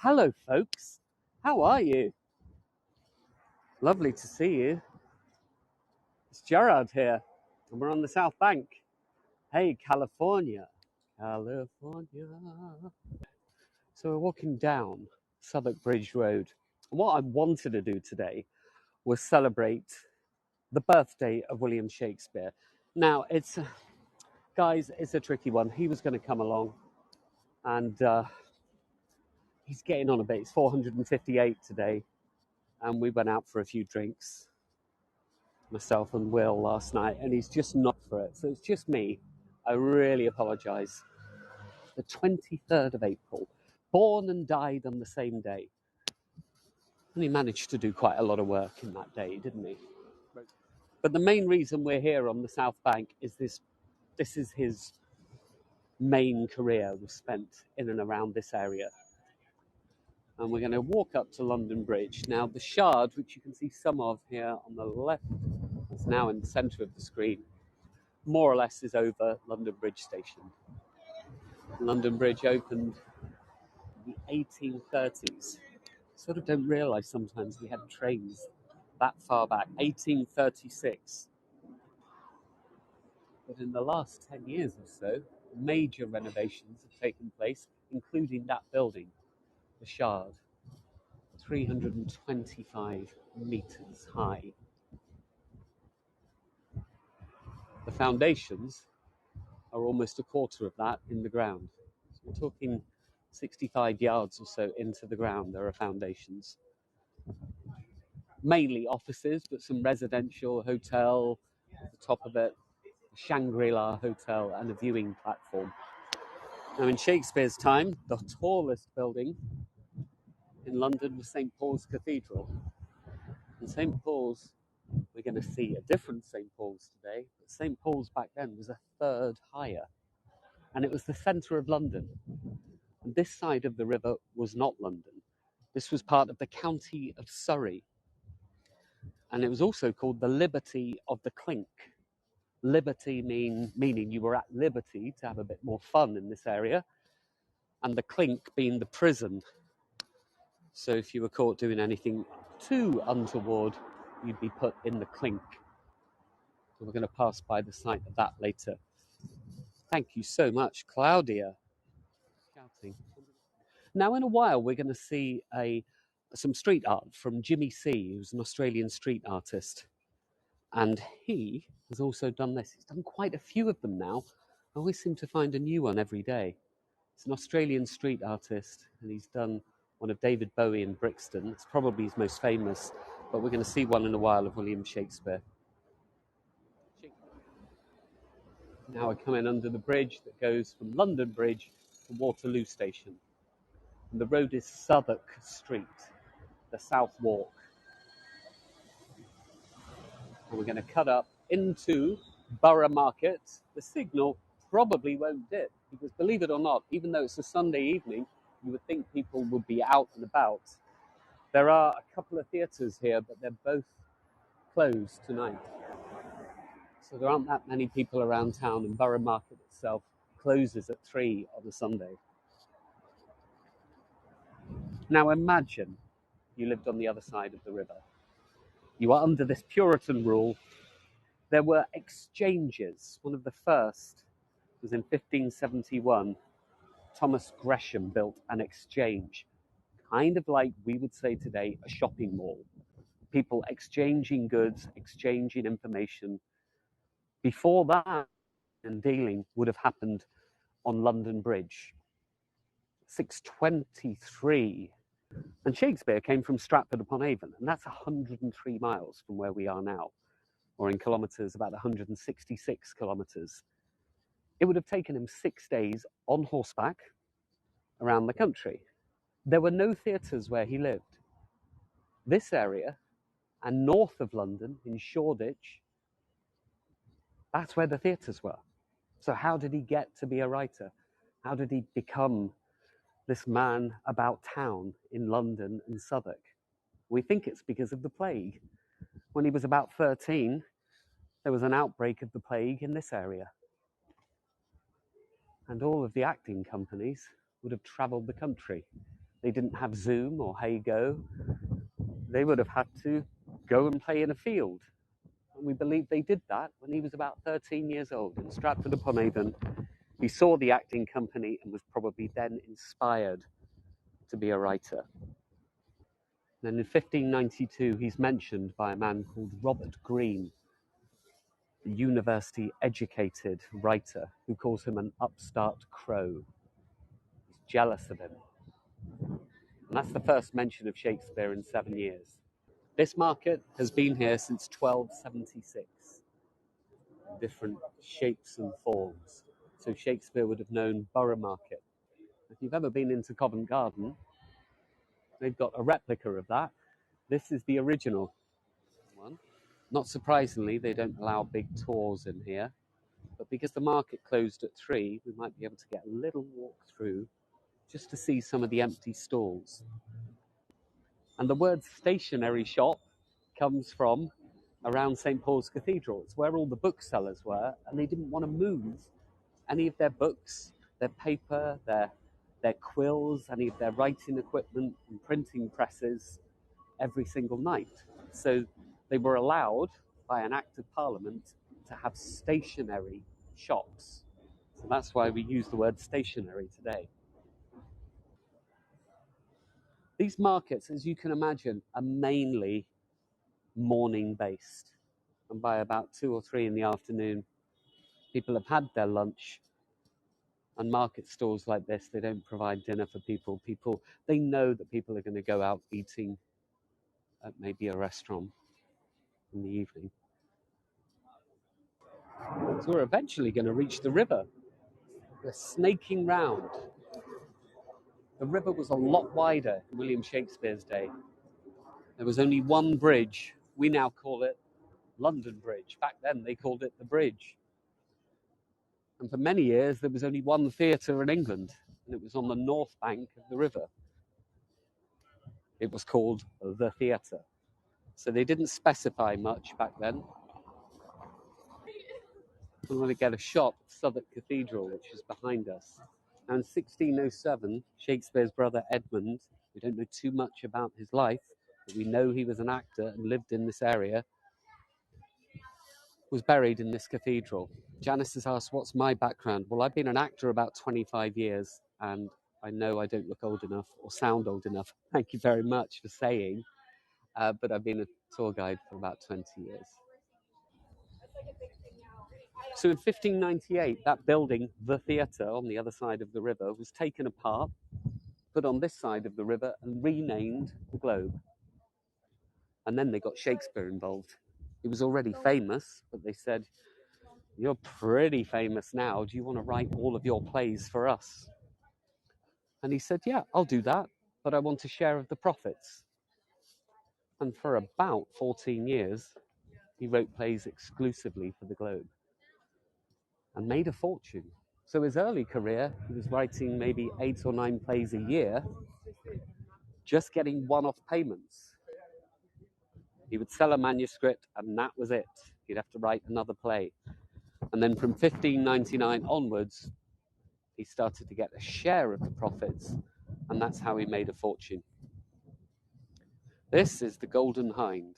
Hello, folks. How are you? Lovely to see you. It's Gerard here, and we're on the South Bank. Hey, California. California. So we're walking down Southwark Bridge Road. And what I wanted to do today was celebrate the birthday of William Shakespeare. Now, guys, it's a tricky one. He was going to come along, and he's getting on a bit. He's 458 today, and we went out for a few drinks, myself and Will, last night, and he's just not for it. So it's just me. I really apologise. The 23rd of April, born and died on the same day. And he managed to do quite a lot of work in that day, didn't he? But the main reason we're here on the South Bank is this is his main career was spent in and around this area. And we're going to walk up to London Bridge. Now, the Shard, which you can see some of here on the left, is now in the centre of the screen, more or less is over London Bridge Station. London Bridge opened in the 1830s. Sort of don't realise sometimes we had trains that far back, 1836. But in the last 10 years or so, major renovations have taken place, including that building, the Shard, 325 metres high. The foundations are almost a quarter of that in the ground. So we're talking 65 yards or so into the ground, there are foundations. Mainly offices, but some residential, hotel at the top of it, a Shangri-La hotel and a viewing platform. Now in Shakespeare's time, the tallest building in London was St. Paul's Cathedral. And St. Paul's, we're going to see a different St. Paul's today, but St. Paul's back then was a third higher. And it was the centre of London. And this side of the river was not London. This was part of the county of Surrey. And it was also called the Liberty of the Clink. Liberty meaning you were at liberty to have a bit more fun in this area, and the Clink being the prison. So if you were caught doing anything too untoward, you'd be put in the Clink. So we're going to pass by the site of that later. Thank you so much, Claudia. Shouting. Now in a while we're going to see some street art from Jimmy C, who's an Australian street artist. And he has also done this. He's done quite a few of them now. I always seem to find a new one every day. He's an Australian street artist, and he's done one of David Bowie in Brixton. It's probably his most famous, but we're going to see one in a while of William Shakespeare. Now we're coming under the bridge that goes from London Bridge to Waterloo Station. And the road is Southwark Street, the Southwark. And we're going to cut up into Borough Market. The signal probably won't dip, because believe it or not, even though it's a Sunday evening, you would think people would be out and about. There are a couple of theatres here, but they're both closed tonight. So there aren't that many people around town, and Borough Market itself closes at 3 on a Sunday. Now imagine you lived on the other side of the river. You are under this Puritan rule. There were exchanges. One of the first was in 1571. Thomas Gresham built an exchange, kind of like we would say today a shopping mall. People exchanging goods, exchanging information. Before that, and dealing would have happened on London Bridge. 623. And Shakespeare came from Stratford upon Avon, and that's 103 miles from where we are now, or in kilometres, about 166 kilometres. It would have taken him 6 days on horseback around the country. There were no theatres where he lived. This area and north of London in Shoreditch, that's where the theatres were. So how did he get to be a writer? How did he become this man about town in London and Southwark? We think it's because of the plague. When he was about 13, there was an outbreak of the plague in this area. And all of the acting companies would have travelled the country. They didn't have Zoom or HeyGo. They would have had to go and play in a field. And we believe they did that when he was about 13 years old in Stratford-upon-Avon. He saw the acting company and was probably then inspired to be a writer. Then in 1592, he's mentioned by a man called Robert Greene, a university-educated writer who calls him an upstart crow. He's jealous of him. And that's the first mention of Shakespeare in 7 years. This market has been here since 1276, in different shapes and forms. So Shakespeare would have known Borough Market. If you've ever been into Covent Garden, they've got a replica of that. This is the original one. Not surprisingly, they don't allow big tours in here, but because the market closed at 3, we might be able to get a little walk through just to see some of the empty stalls. And the word stationery shop comes from around St. Paul's Cathedral. It's where all the booksellers were, and they didn't want to move any of their books, their paper, their quills, any of their writing equipment and printing presses every single night. So they were allowed, by an act of Parliament, to have stationery shops. So that's why we use the word stationery today. These markets, as you can imagine, are mainly morning-based. And by about 2 or 3 in the afternoon, people have had their lunch. And market stalls like this, they don't provide dinner for people. They know that people are going to go out eating at maybe a restaurant in the evening. So we're eventually going to reach the river. We're snaking round. The river was a lot wider in William Shakespeare's day. There was only one bridge. We now call it London Bridge. Back then they called it the Bridge. And for many years there was only one theatre in England, and it was on the north bank of the river. It was called the Theatre. So they didn't specify much back then. We want to get a shot of Southwark Cathedral, which is behind us. And in 1607, Shakespeare's brother Edmund, we don't know too much about his life, but we know he was an actor and lived in this area, was buried in this cathedral. Janice has asked, what's my background? Well, I've been an actor about 25 years, and I know I don't look old enough or sound old enough. Thank you very much for saying. But I've been a tour guide for about 20 years. So in 1598, that building, the theatre on the other side of the river, was taken apart, put on this side of the river, and renamed the Globe. And then they got Shakespeare involved. He was already famous, but they said, you're pretty famous now. Do you want to write all of your plays for us? And he said, yeah, I'll do that, but I want a share of the profits. And for about 14 years, he wrote plays exclusively for the Globe and made a fortune. So his early career, he was writing maybe 8 or 9 plays a year, just getting one-off payments. He would sell a manuscript and that was it. He'd have to write another play. And then from 1599 onwards, he started to get a share of the profits, and that's how he made a fortune. This is the Golden Hind.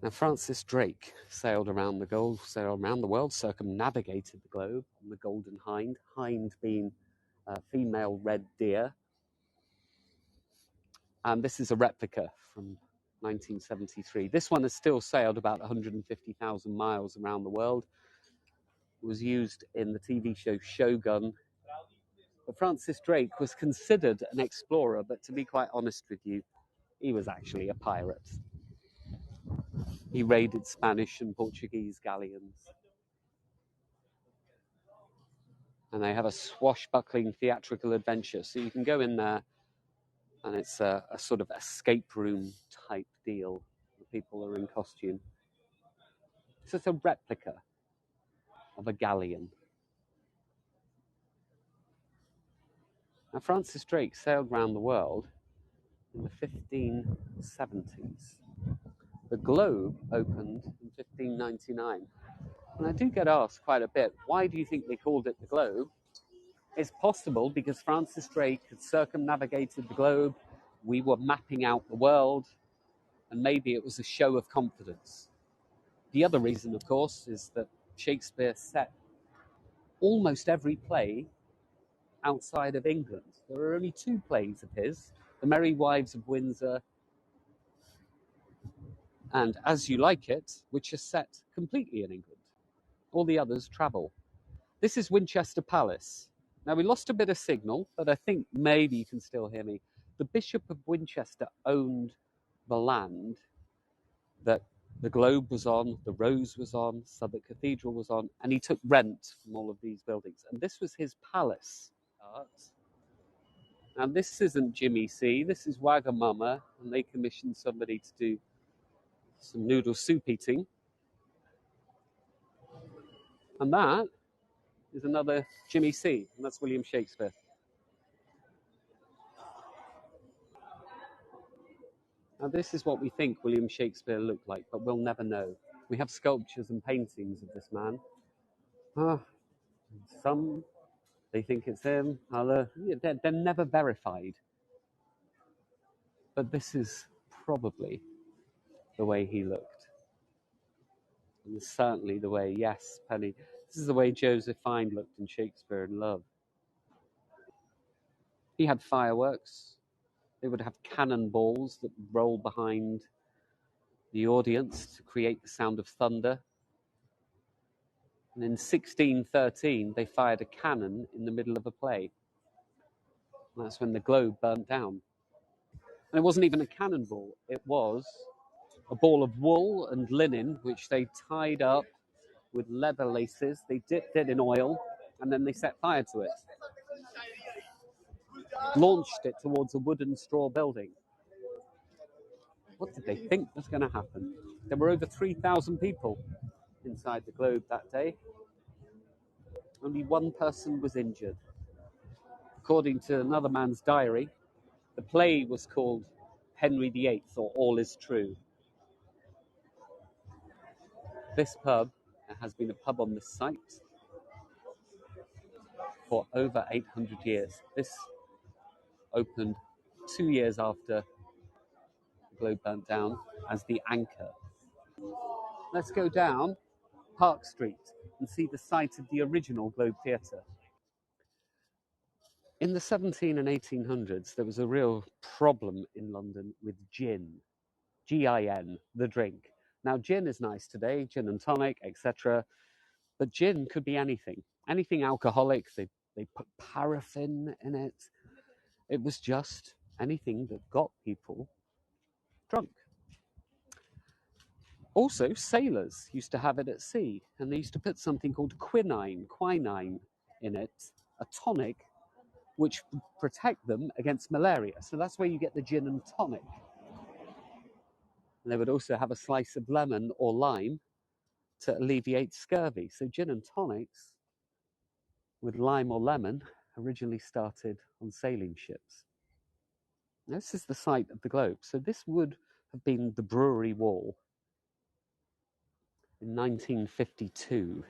Now, Francis Drake sailed around the world, circumnavigated the globe on the Golden Hind, hind being a female red deer. And this is a replica from 1973. This one has still sailed about 150,000 miles around the world. It was used in the TV show Shogun. But Francis Drake was considered an explorer, but to be quite honest with you, he was actually a pirate. He raided Spanish and Portuguese galleons. And they have a swashbuckling theatrical adventure. So you can go in there and it's a sort of escape room type deal. The people are in costume. So it's a replica of a galleon. Now, Francis Drake sailed around the world in the 1570s. The Globe opened in 1599. And I do get asked quite a bit, why do you think they called it the Globe? It's possible because Francis Drake had circumnavigated the globe, we were mapping out the world, and maybe it was a show of confidence. The other reason, of course, is that Shakespeare set almost every play outside of England. There are only two plays of his, The Merry Wives of Windsor and As You Like It, which are set completely in England. All the others travel. This is Winchester Palace. Now, we lost a bit of signal, but I think maybe you can still hear me. The Bishop of Winchester owned the land that the Globe was on, the Rose was on, Southwark Cathedral was on, and he took rent from all of these buildings. And this was his palace. And this isn't Jimmy C, this is Wagamama, and they commissioned somebody to do some noodle soup eating. And that is another Jimmy C, and that's William Shakespeare. Now, this is what we think William Shakespeare looked like, but we'll never know. We have sculptures and paintings of this man. Some, they think it's him. Other, they're never verified. But this is probably the way he looked. And certainly the way, yes, Penny, this is the way Joseph Hind looked in Shakespeare in Love. He had fireworks. They would have cannonballs that would roll behind the audience to create the sound of thunder. And in 1613, they fired a cannon in the middle of a play. And that's when the Globe burnt down. And it wasn't even a cannonball. It was a ball of wool and linen, which they tied up with leather laces. They dipped it in oil, and then they set fire to it. Launched it towards a wooden straw building. What did they think was going to happen? There were over 3,000 people inside the Globe that day. Only one person was injured. According to another man's diary, the play was called Henry VIII, or All Is True. This pub has been a pub on this site for over 800 years. This opened 2 years after the Globe burnt down as the Anchor. Let's go down Park Street and see the site of the original Globe Theatre. In the 17 and 1800s, there was a real problem in London with gin. G-I-N, the drink. Now, gin is nice today, gin and tonic, etc. But gin could be anything. Anything alcoholic. They put paraffin in it. It was just anything that got people drunk. Also, sailors used to have it at sea, and they used to put something called quinine in it, a tonic, which would protect them against malaria. So that's where you get the gin and tonic. And they would also have a slice of lemon or lime to alleviate scurvy. So gin and tonics with lime or lemon originally started on sailing ships. This is the site of the Globe. So this would have been the brewery wall in 1952.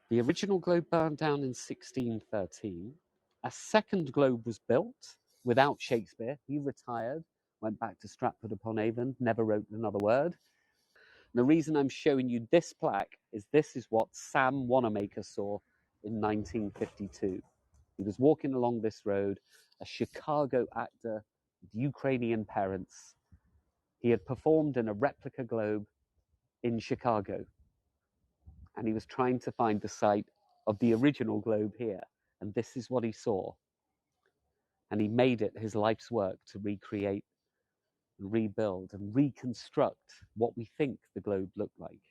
The original Globe burned down in 1613. A second Globe was built without Shakespeare. He retired, went back to Stratford-upon-Avon, never wrote another word. The reason I'm showing you this plaque is this is what Sam Wanamaker saw in 1952. He was walking along this road, a Chicago actor with Ukrainian parents. He had performed in a replica Globe in Chicago, and he was trying to find the site of the original Globe here, and this is what he saw. And he made it his life's work to recreate and rebuild and reconstruct what we think the Globe looked like.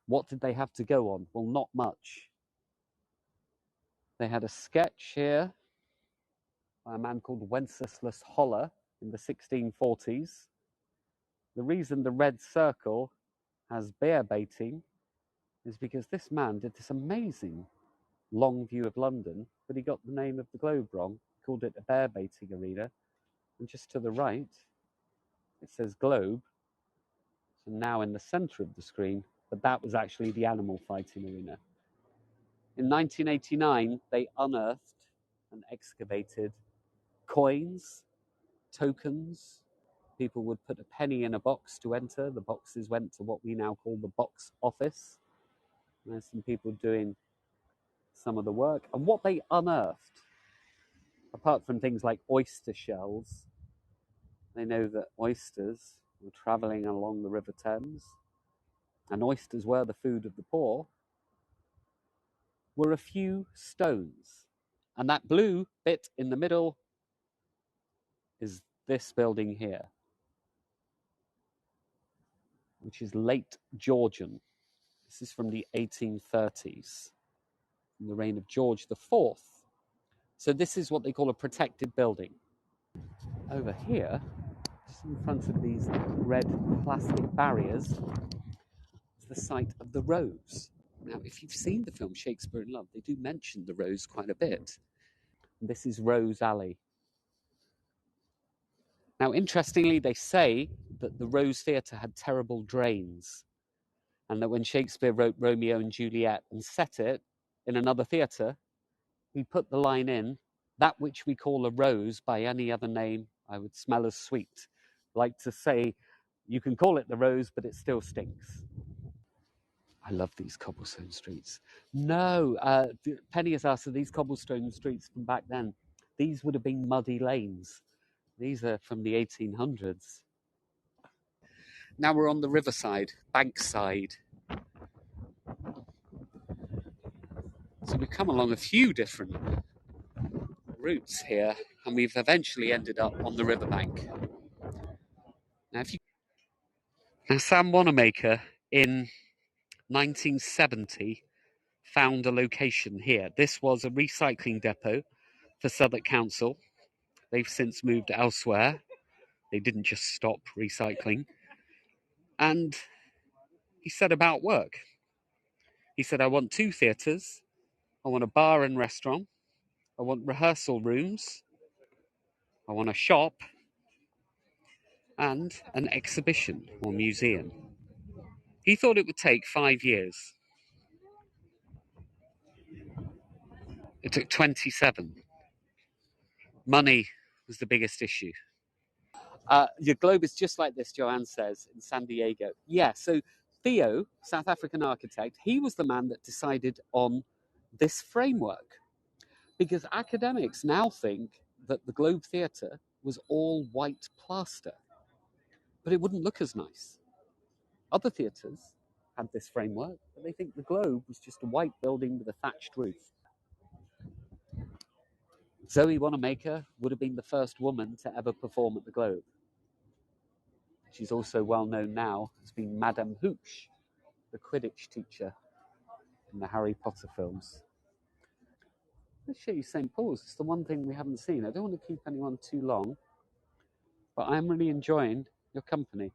What did they have to go on? Well, not much. They had a sketch here by a man called Wenceslas Holler in the 1640s. The reason the red circle has bear baiting is because this man did this amazing long view of London, but he got the name of the Globe wrong, called it a bear baiting arena. And just to the right, it says Globe. So now in the center of the screen, but that was actually the animal fighting arena. In 1989, they unearthed and excavated coins, tokens. People would put a penny in a box to enter. The boxes went to what we now call the box office. And there's some people doing some of the work. And what they unearthed, apart from things like oyster shells, they know that oysters were travelling along the River Thames, and oysters were the food of the poor, were a few stones. And that blue bit in the middle is this building here, which is late Georgian. This is from the 1830s, in the reign of George IV. So this is what they call a protected building. Over here, just in front of these red plastic barriers, is the site of the Rose. Now, if you've seen the film Shakespeare in Love, they do mention the Rose quite a bit. This is Rose Alley. Now, interestingly, they say that the Rose Theatre had terrible drains, and that when Shakespeare wrote Romeo and Juliet and set it in another theatre, he put the line in, "That which we call a rose by any other name I would smell as sweet." Like to say, you can call it the Rose, but it still stinks. I love these cobblestone streets. No, Penny has asked, are these cobblestone streets from back then? These would have been muddy lanes. These are from the 1800s. Now we're on the riverside, bankside. So we've come along a few different routes here, and we've eventually ended up on the riverbank. Now, Sam Wanamaker in 1970 found a location here. This was a recycling depot for Southwark Council. They've since moved elsewhere. They didn't just stop recycling. And he set about work. He said, I want 2 theatres, I want a bar and restaurant, I want rehearsal rooms, I want a shop, and an exhibition or museum. He thought it would take 5 years. It took 27. Money was the biggest issue. Your globe is just like this, Joanne says, in San Diego. Yeah, so Theo, South African architect, he was the man that decided on this framework. Because academics now think that the Globe Theatre was all white plaster, but it wouldn't look as nice. Other theatres had this framework, but they think the Globe was just a white building with a thatched roof. Zoe Wanamaker would have been the first woman to ever perform at the Globe. She's also well known now as being Madame Hooch, the Quidditch teacher in the Harry Potter films. Let's show you St. Paul's. It's the one thing we haven't seen. I don't want to keep anyone too long, but I'm really enjoying your company.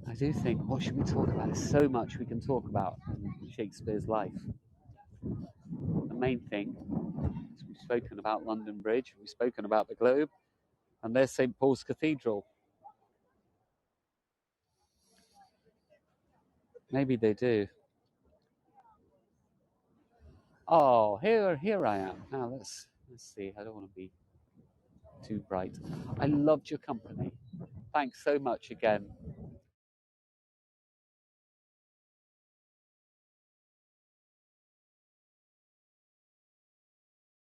I do think, what should we talk about? There's so much we can talk about in Shakespeare's life. The main thing is we've spoken about London Bridge, we've spoken about the Globe, and there's St. Paul's Cathedral. Maybe they do. Oh, here I am. Now let's see. I don't want to be too bright. I loved your company. Thanks so much again